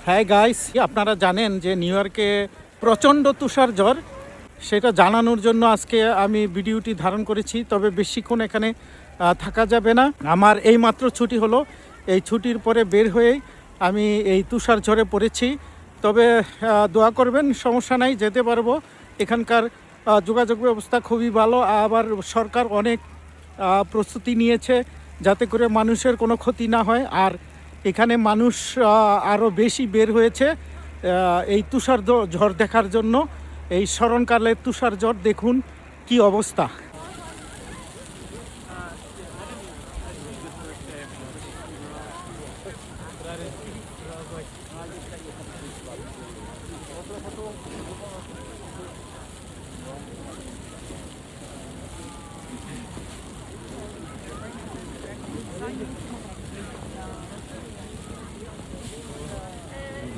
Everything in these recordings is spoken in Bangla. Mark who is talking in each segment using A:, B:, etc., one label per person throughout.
A: হ্যাঁ গাইস, আপনারা জানেন যে নিউ ইয়র্কে প্রচণ্ড তুষারঝড়। সেটা জানানোর জন্য আজকে আমি ভিডিওটি ধারণ করেছি। তবে বেশিক্ষণ এখানে থাকা যাবে না। আমার এই মাত্র ছুটি হলো, এই ছুটির পরে বের হয়েই আমি এই তুষারঝড়ে পড়েছি। তবে দোয়া করবেন, সমস্যা নাই, যেতে পারবো। এখানকার যোগাযোগ ব্যবস্থা খুবই ভালো, আবার সরকার অনেক প্রস্তুতি নিয়েছে যাতে করে মানুষের কোনো ক্ষতি না হয়। আর এখানে মানুষ আরও বেশি বের হয়েছে এই তুষার ঝড় দেখার জন্য। এই স্মরণকালের তুষার ঝড় দেখুন কি অবস্থা।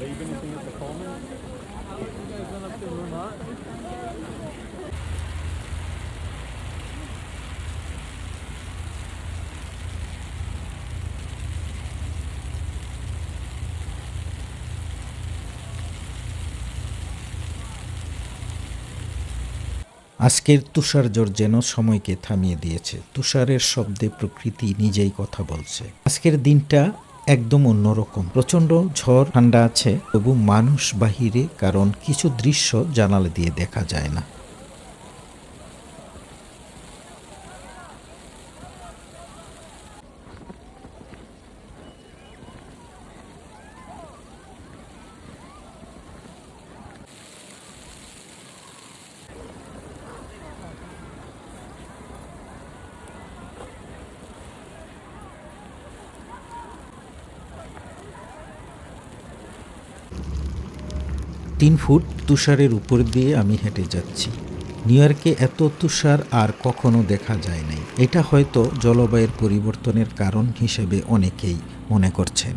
B: Leave anything at the Coleman? You guys went up to Vermont?
C: আজকের তুষারঝড় যেন সময়কে থামিয়ে দিয়েছে। তুষারের শব্দে প্রকৃতি নিজেই কথা বলছে। আজকের দিনটা একদম অন্যরকম। প্রচণ্ড ঝড়, ঠান্ডা আছে, তবু মানুষ বাহিরে, কারণ কিছু দৃশ্য জানালা দিয়ে দেখা যায় না। 3 ফুট তুষারের উপর দিয়ে আমি হেঁটে যাচ্ছি। নিউ ইয়র্কে এত তুষার আর কখনো দেখা যায় নাই। এটা হয়তো জলবায়ুর পরিবর্তনের কারণ হিসেবে অনেকেই মনে করছেন।